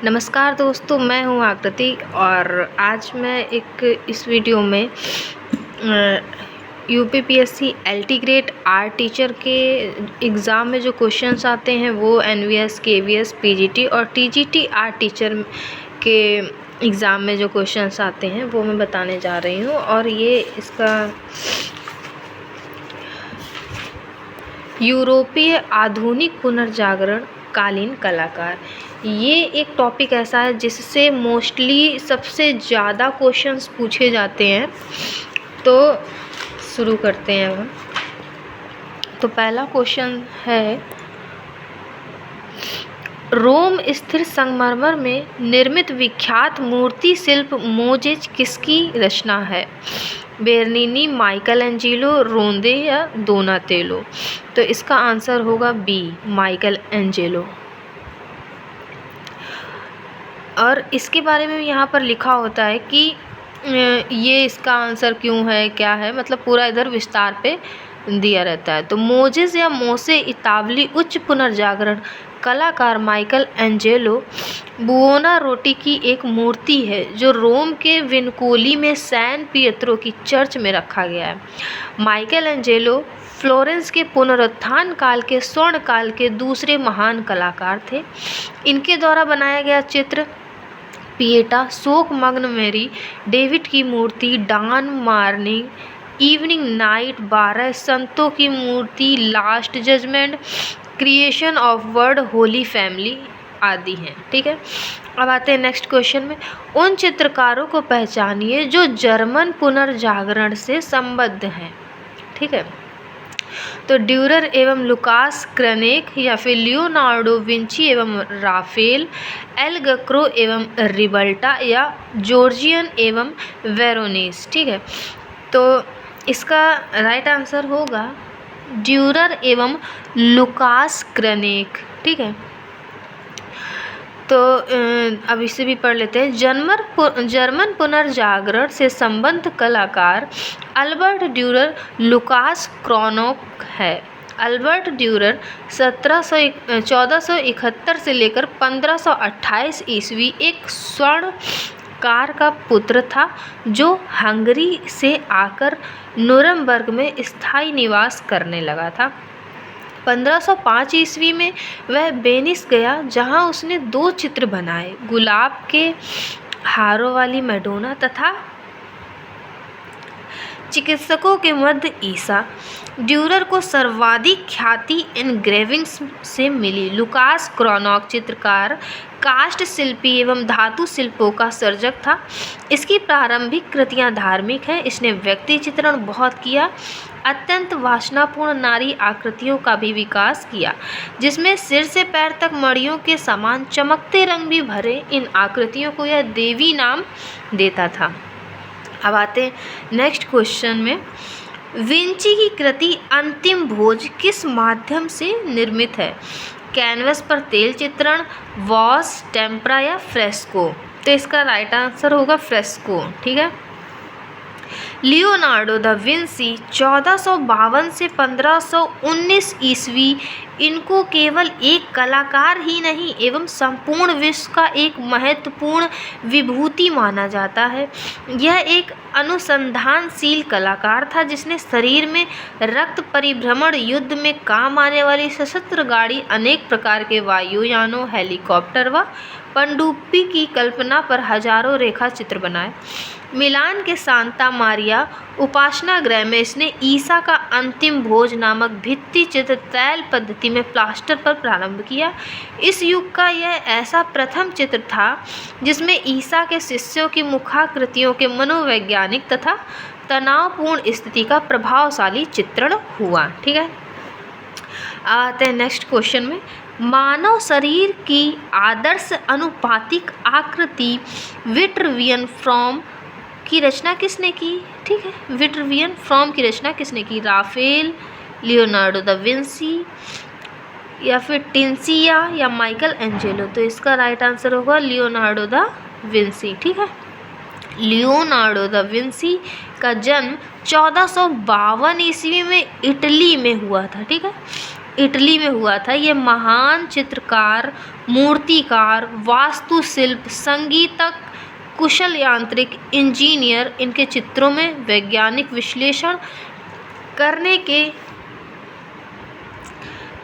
नमस्कार दोस्तों, मैं हूँ आकृति और आज मैं इस वीडियो में UPPSC LT grade art teacher के एग्ज़ाम में जो क्वेश्चंस आते हैं वो एनवीएस, केवीएस, पीजीटी और टीजीटी आर्ट टीचर के एग्ज़ाम में जो क्वेश्चंस आते हैं वो मैं बताने जा रही हूँ। और ये इसका यूरोपीय आधुनिक पुनर्जागरण कालीन कलाकार, ये एक टॉपिक ऐसा है जिससे मोस्टली सबसे ज़्यादा क्वेश्चंस पूछे जाते हैं। तो शुरू करते हैं हम। तो पहला क्वेश्चन है, रोम स्थिर संगमरमर में निर्मित विख्यात मूर्ति शिल्प मोजेज किसकी रचना है? बेर्निनी, माइकल एंजेलो, रोंदे या दोनातेलो? तो इसका आंसर होगा बी, माइकल एंजेलो। और इसके बारे में यहाँ पर लिखा होता है कि ये इसका आंसर क्यों है, क्या है, मतलब पूरा इधर विस्तार पे दिया रहता है। तो मोजेस या मोसे इतावली उच्च पुनर्जागरण कलाकार माइकल एंजेलो बुओनारोटी की एक मूर्ति है जो रोम के विनकोली में सैन पिएत्रो की चर्च में रखा गया है। माइकल एंजेलो फ्लोरेंस के पुनरुत्थान काल के स्वर्ण काल के दूसरे महान कलाकार थे। इनके द्वारा बनाया गया चित्र पिएटा, शोकमग्न मैरी, डेविड की मूर्ति, डान मॉर्निंग, इवनिंग नाइट, 12 संतों की मूर्ति, last judgment, creation of word, holy family आदि हैं। ठीक है, अब आते हैं नेक्स्ट क्वेश्चन में। उन चित्रकारों को पहचानिए जो जर्मन पुनर्जागरण से संबद्ध हैं। ठीक है, तो ड्यूरर एवं लुकास क्रनेक या फिर लियोनार्डो विंची एवं राफेल, एल गक्रो एवं रिबल्टा या जॉर्जियन एवं वेरोनीस। ठीक है, तो इसका राइट आंसर होगा ड्यूरर एवं लुकास क्रनेक। ठीक है, तो अब इसे भी पढ़ लेते हैं। जर्मन पुनर्जागरण से संबद्ध कलाकार अल्बर्ट ड्यूरर लुकास क्रॉनोक है। अल्बर्ट ड्यूरर 1471 से लेकर 1528 ईस्वी एक स्वर्णकार का पुत्र था जो हंगरी से आकर नुरेम्बर्ग में स्थायी निवास करने लगा था। 1505 ईस्वी में वह वेनिस गया जहां उसने 2 चित्र बनाए, गुलाब के हारों वाली मैडोना तथा चिकित्सकों के मध्य ईसा। ड्यूरर को सर्वाधिक ख्याति एनग्रेविंग्स से मिली। लुकास क्रॉनोक चित्रकार, काष्ठ शिल्पी एवं धातु शिल्पों का सर्जक था। इसकी प्रारंभिक कृतियां धार्मिक हैं। इसने व्यक्ति चित्रण बहुत किया। अत्यंत वासनापूर्ण नारी आकृतियों का भी विकास किया जिसमें सिर से पैर तक मणियों के समान चमकते रंग भी भरे। इन आकृतियों को यह देवी नाम देता था। अब आते हैं नेक्स्ट क्वेश्चन में। विंची की कृति अंतिम भोज किस माध्यम से निर्मित है? कैनवस पर तेल चित्रण, वॉश, टेम्परा या फ्रेस्को? तो इसका राइट आंसर होगा फ्रेस्को। ठीक है, लियोनार्डो दा विंसी 1452 से 1519 ईस्वी इनको केवल एक कलाकार ही नहीं एवं संपूर्ण विश्व का एक महत्वपूर्ण विभूति माना जाता है। यह एक अनुसंधानशील कलाकार था जिसने शरीर में रक्त परिभ्रमण, युद्ध में काम आने वाली सशस्त्र गाड़ी, अनेक प्रकार के वायुयानों, हेलीकॉप्टर व पनडुब्बी की कल्पना पर हजारों रेखा चित्र बनाए। मिलान के सांता मारिया उपासना गृह में इसने ईसा का अंतिम भोज नामक भित्ति चित्र तैल पद्धति में प्लास्टर पर प्रारंभ किया। इस युग का यह ऐसा प्रथम चित्र था जिसमें ईसा के शिष्यों की मुखाकृतियों के मनोवैज्ञानिक तथा तनावपूर्ण स्थिति का प्रभावशाली चित्रण हुआ। ठीक है, आते हैं नेक्स्ट क्वेश्चन में। मानव शरीर की आदर्श अनुपातिक आकृति विट्रुवियन फॉर्म की रचना किसने की? ठीक है, विट्रुवियन फॉर्म की रचना किसने की? राफेल, लियोनार्डो दा विंसी या फिर टिंसिया या माइकल एंजेलो? तो इसका राइट आंसर होगा लियोनार्डो दा विंसी। ठीक है, लियोनार्डो दा विंसी का जन्म 1452 ईस्वी में इटली में हुआ था। ठीक है, इटली में हुआ था। ये महान चित्रकार, मूर्तिकार, वास्तुशिल्प, संगीतक, कुशल यांत्रिक, इंजीनियर इनके चित्रों में वैज्ञानिक विश्लेषण करने के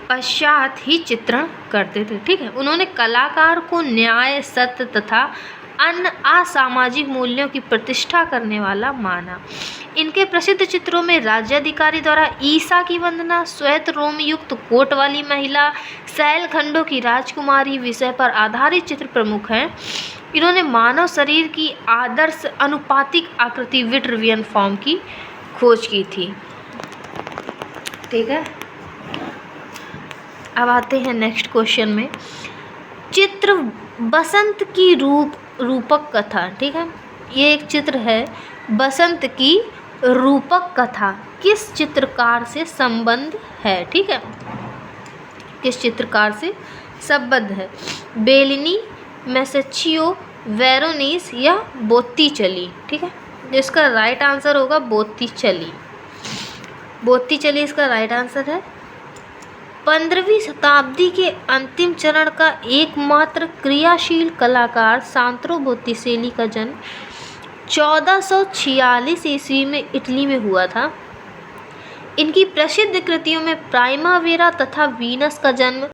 पश्चात ही चित्रण करते थे। ठीक है, उन्होंने कलाकार को न्याय, सत्य तथा अन्य असामाजिक मूल्यों की प्रतिष्ठा करने वाला माना। इनके प्रसिद्ध चित्रों में राज्याधिकारी द्वारा ईसा की वंदना, श्वेत रोम युक्त कोट वाली महिला, शैलखंडों की राजकुमारी विषय पर आधारित चित्र प्रमुख हैं। इन्होंने मानव शरीर की आदर्श अनुपातिक आकृति विट्रवियन फॉर्म की खोज की थी। ठीक है, अब आते हैं नेक्स्ट क्वेश्चन में। चित्र बसंत की रूपक कथा। ठीक है, ये एक चित्र है बसंत की रूपक कथा किस चित्रकार से संबंध है। ठीक है, किस चित्रकार से संबंध है? बेलिनी, मैसेचियो, वेरोनिस या बोत्तिचेली। ठीक है, इसका राइट आंसर होगा बोत्तिचेली। बोत्तिचेली इसका राइट आंसर है। 15वीं शताब्दी के अंतिम चरण का एकमात्र क्रियाशील कलाकार सांत्रो बोत्तिचेली का जन्म 1446 ईस्वी में इटली में हुआ था। इनकी प्रसिद्ध कृतियों में प्राइमावेरा तथा वीनस का जन्म